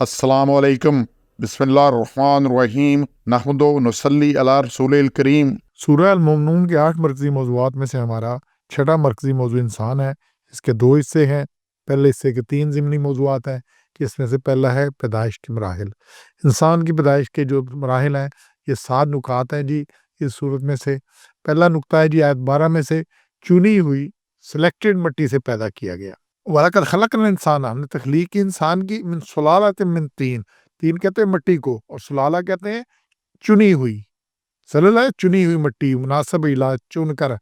अस्सलामु अलैकुम बिस्मिल्लाहिर्रहमानिर्रहीम नहमदु नसल्ली अला रसूलिल करीम। सूरह अल-मुमिनून के 8 मरकज़ी मौज़ूआत में से हमारा छठा मरकज़ी मौज़ू इंसान है। इसके 2 हिस्से हैं। पहले हिस्से के 3 ज़िमनी मौज़ूआत हैं, जिसमें से पहला है पैदाइश के मराहिल। इंसान की पैदाइश के जो मराहिल हैं, ये 7 नुकात हैं जी इस सूरत में से। पहला नुक्ता है जी आयत 12 में से, चुनी हुई सिलेक्टेड मिट्टी से पैदा किया गया। वलक़द खलक़नल इंसान, हमने तख्लीक की इंसान की, मिन सुलालतिन मिन तीन। तीन कहते हैं मिट्टी को, और सुलाला कहते हैं चुनी हुई। सलला है चुनी हुई मिट्टी, मुनासिब इलाज चुन कर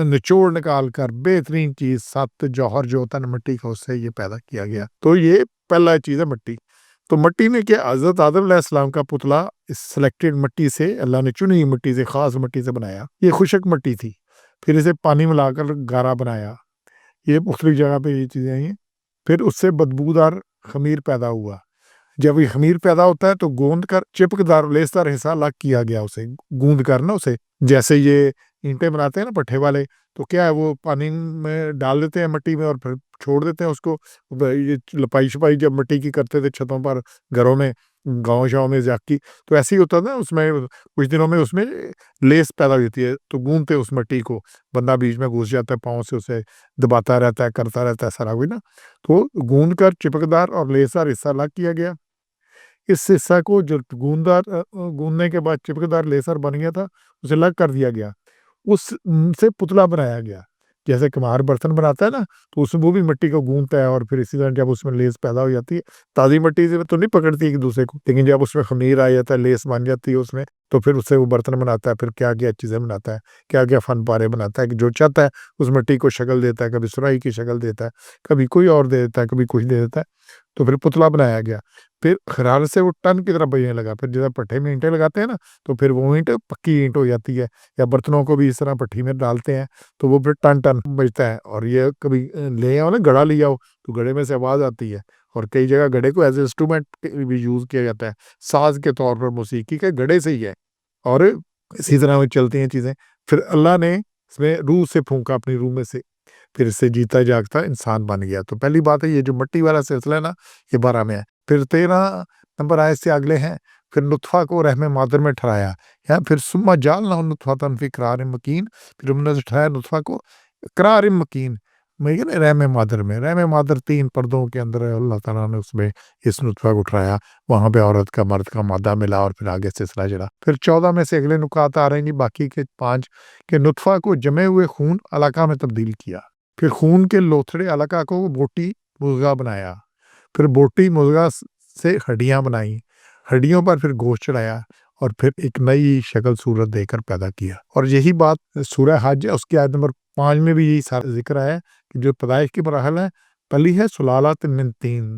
निचोड़ निकाल कर बेहतरीन चीज़ 7 जौहर जो होता है ना मिट्टी का, उससे ये पैदा किया गया। तो ये पहला चीज़ है मिट्टी। तो मिट्टी ने क्या, हज़रत आदम अलैहिस्सलाम का पुतला इस सिलेक्टेड मिट्टी से, अल्लाह ने चुनी हुई मिट्टी से, ख़ास मिट्टी से बनाया। ये खुशक मिट्टी थी, फिर इसे पानी मिलाकर गारा बनाया। ये मुख्तलिफ जगह पे ये चीज़ें आई हैं। फिर उससे बदबूदार खमीर पैदा हुआ। जब ये खमीर पैदा होता है तो गूंद कर चिपकदार लेसदार हिस्सा अलग किया गया, उसे गूंद कर ना, उसे जैसे ये ईंटें बनाते हैं ना पट्ठे वाले, तो क्या है वो पानी में डाल देते हैं मिट्टी में और फिर छोड़ देते हैं उसको। ये लपाई छपाई जब मिट्टी की करते थे छतों पर, घरों में, गाँव शाँव में जाकी, तो ऐसे ही होता था उसमें। कुछ दिनों में उसमें लेस पैदा होती है, तो गूंदते उस मिट्टी को, बंदा बीच में घुस जाता है, पाँव से उसे दबाता रहता है, करता रहता है सारा कुछ ना। तो गूंद कर चिपकदार और लेसदार हिस्सा अलग किया गया। इस हिस्सा को जो गूंदने के बाद चिपकेदार लेसर बन गया था, उसे अलग कर दिया गया। उससे पुतला बनाया गया। जैसे कुम्हार बर्तन बनाता है ना, तो उसमें वो भी मिट्टी को गूंदता है, और फिर इसी तरह जब उसमें लेस पैदा हो जाती है, ताज़ी मिट्टी से तो नहीं पकड़ती एक दूसरे को, लेकिन जब उसमें खमीर आ जाता है, लेस बन जाती है उसमें, तो फिर उससे वो बर्तन बनाता है, फिर क्या-क्या चीज़ें बनाता है, क्या-क्या फन पारे बनाता है कि जो चाहता है उस मिट्टी को शक्ल देता है, कभी सुराही की शक्ल देता है, कभी कोई और दे देता है, कभी कुछ दे देता है। तो फिर पुतला बनाया गया। फिर खरारत से वो टन की तरह बजने लगा। फिर जैसे भट्ठे में ईंटें लगाते हैं ना, तो फिर वो ईंट पक्की ईंट हो जाती है, या बर्तनों को भी इस तरह भट्ठी में डालते हैं, तो वो फिर टन-टन बजता है। और ये कभी ले आओ ना, घड़ा ले आओ, तो घड़े में से आवाज़ आती है, और कई जगह घड़े को एज़ इंस्ट्रूमेंट भी यूज़ किया जाता है, साज़ के तौर पर मौसीकी के घड़े से ही है। और इसी तरह वो चलती हैं चीज़ें। फिर अल्लाह ने इसमें रूह से फूँका अपनी रूह में से, फिर इससे जीता जागता इंसान बन गया। तो पहली बात है, ये जो मिट्टी वाला सिलसिला है ना, ये 12 में है। फिर 13 नंबर आयत से अगले हैं, फिर नुत्फ़ा को रहम मादर में ठहराया, या फिर सुम्मा जालनाहु नुत्फ़तन फ़ी क़रारिन मकीन, फिर हमने ठहराया नुत्फ़ा को क़रारिन मकीन में, रहम मादर में। रहम मादर 3 पर्दों के अंदर है, अल्लाह ताला ने उसमें इस नुत्फ़ा को ठहराया, वहाँ पे औरत का मर्द का मादा मिला, और फिर आगे सिलसिला चला। फिर 14 में से अगले नुकात आ रहे हैं जी, बाकी के 5 के नुत्फ़ा को जमे हुए खून अलक़ा में तब्दील किया। फिर खून के लोथड़े अलक़ा को बोटी मुज़ग़ा बनाया, फिर बोटी मुज़ग़ा से हड्डियाँ बनाई, हड्डियों पर फिर गोश्त चढ़ाया, और फिर एक नई शक्ल सूरत देकर पैदा किया। और यही बात सूरह हज है, उसकी आयत नंबर 5 में भी यही सारा ज़िक्र है कि जो पैदाइश की मराहल है, पहली है सुलालतन मिन तीन,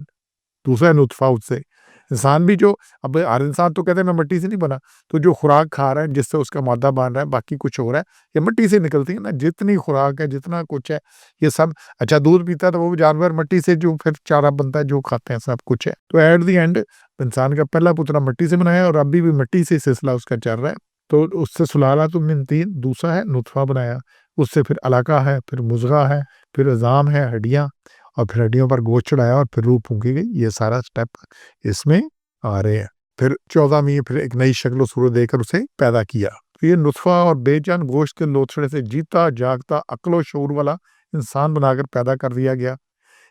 दूसरा है नुत्फ़ा उससे। इंसान भी जो, अब हर इंसान तो कहते हैं मैं मिट्टी से नहीं बना, तो जो खुराक खा रहा है, जिससे उसका मादा बन रहा है, बाकी कुछ हो रहा है, ये मिट्टी से निकलती है ना। जितनी खुराक है, जितना कुछ है, ये सब, अच्छा दूध पीता है तो वो भी जानवर मिट्टी से जो फिर चारा बनता है, जो खाते हैं, सब कुछ है। तो एट द एंड इंसान का पहला पुतला मिट्टी से बनाया, और अभी भी मिट्टी से सिलसिला उसका चल रहा है। तो उससे सुलालतुम मिन तीन, दूसरा है नुत्फ़ा बनाया, उससे फिर अलक़ा है, फिर मुज़ग़ा है, फिर अज़ाम है, हड्डियाँ, और फिर हड्डियों पर गोश्त चढ़ाया, और फिर रूह फूँकी गई। ये सारा स्टेप इसमें आ रहे हैं। फिर 14 में फिर एक नई शक्ल सूरत देकर उसे पैदा किया। तो ये नुत्फ़ा और बेजान गोश्त के लोथड़े से जीता जागता अक्ल व शऊर वाला इंसान बनाकर पैदा कर दिया गया।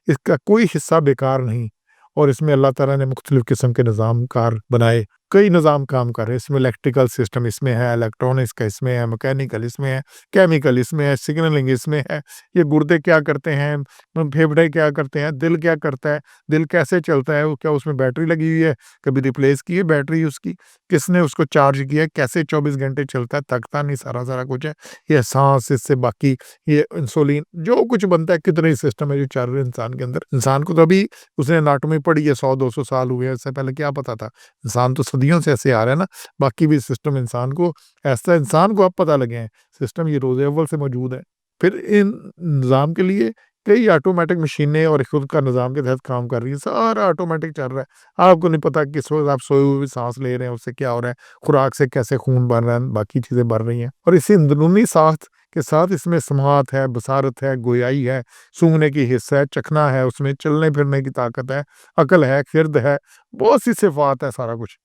इसका कोई हिस्सा बेकार नहीं, और इसमें अल्लाह ताला ने मुख्तलिफ़ किस्म के निज़ाम कार बनाए, कई निज़ाम काम कर रहे हैं। इसमें इलेक्ट्रिकल सिस्टम इसमें है, इलेक्ट्रॉनिक्स का इसमें है, मैकेनिकल इसमें है, केमिकल इसमें है, सिग्नलिंग इसमें है। ये गुर्दे क्या करते हैं, फेफड़े क्या करते हैं, दिल क्या करता है, दिल कैसे चलता है, वो क्या उसमें बैटरी लगी हुई है, कभी रिप्लेस की है बैटरी उसकी, किसने उसको चार्ज किया है, कैसे 24 घंटे चलता है, थकता नहीं, सारा कुछ है। ये सांस, इससे बाकी ये इंसुलिन, जो कुछ बनता है, कितने सिस्टम है जो चल रहे हैं इंसान के अंदर। इंसान को तो अभी उसने एनाटॉमी पढ़ी है, 100-200 साल हुए हैं, इससे पहले क्या पता था। इंसान तो सदियों से ऐसे आ रहा है ना, बाकी भी सिस्टम इंसान को ऐसा, इंसान को अब पता लगे हैं, सिस्टम ये रोज़े अव्वल से मौजूद है। फिर इन निज़ाम के लिए कई ऑटोमेटिक मशीनें और खुद का निज़ाम के तहत काम कर रही है, सारा ऑटोमेटिक चल रहा है। आपको नहीं पता किस वक़्त आप सोए हुए सांस ले रहे हैं, उससे क्या हो रहा है, खुराक से कैसे खून बन रहा है, बाकी चीज़ें बन रही हैं। और इसी अंदरूनी साख्त کہ ساتھ اس میں سماعت ہے، بصارت ہے، گویائی ہے، سونگھنے کی حس ہے، چکھنا ہے، اس میں چلنے پھرنے کی طاقت ہے، عقل ہے، خرد ہے، بہت سی صفات ہے سارا کچھ۔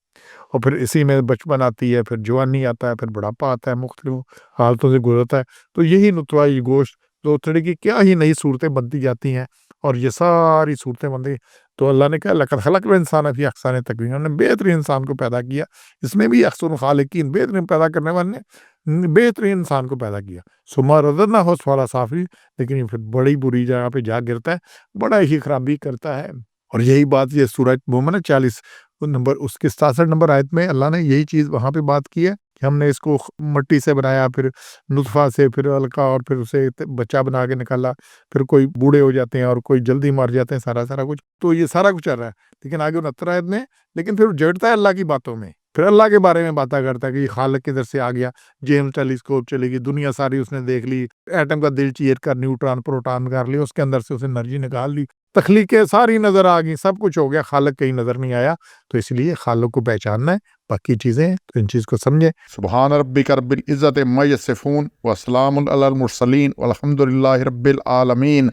اور پھر اسی میں بچپن آتی ہے، پھر جوانی آتا ہے، پھر بڑھاپا آتا ہے، مختلف حالتوں سے گزرتا ہے۔ تو یہی نطفہ یہ گوشت دوتڑے کی کیا ہی نئی صورتیں بنتی جاتی ہیں، اور یہ ساری صورتیں بنتی۔ تو اللہ نے کہا لقد خلقنا الانسان فی احسن تقویم، انہوں نے بہترین انسان کو پیدا کیا، اس میں بھی احسن خالقین، بہترین پیدا کرنے والے نے بہترین انسان کو پیدا کیا۔ ثم رددناہ اسفل سافلین، لیکن یہ پھر بڑی بری جگہ پہ جا گرتا ہے، بڑا ہی خرابی کرتا ہے۔ اور یہی بات یہ سورہ مومن 40 نمبر اس کے 67 نمبر آیت میں اللہ نے یہی چیز وہاں پہ بات کی ہے کہ ہم نے اس کو مٹی سے بنایا، پھر نطفہ سے، پھر علقہ، اور پھر اسے بچہ بنا کے نکالا، پھر کوئی بوڑھے ہو جاتے ہیں اور کوئی جلدی مر جاتے ہیں، سارا کچھ۔ تو یہ سارا کچھ چل رہا ہے، لیکن آگے 69 آیت میں لیکن پھر جڑتا ہے اللہ کی باتوں میں، پھر اللہ کے بارے میں باتیں کرتا ہے کہ یہ خالق کدھر سے آ گیا، جیمس ٹیلیسکوپ چلے گی، دنیا ساری اس نے دیکھ لی، ایٹم کا دل چیر کر نیوٹران پروٹان کر لی، اس کے اندر سے اسے انرجی نکال لی، تخلیقیں ساری نظر آ گئی، سب کچھ ہو گیا، خالق کہیں نظر نہیں آیا۔ تو اس لیے خالق کو پہچاننا ہے، باقی چیزیں تو ان چیز کو سمجھیں۔ سبحان ربک رب العزت عما یصفون وسلام علی المرسلین والحمد للہ رب العالمین۔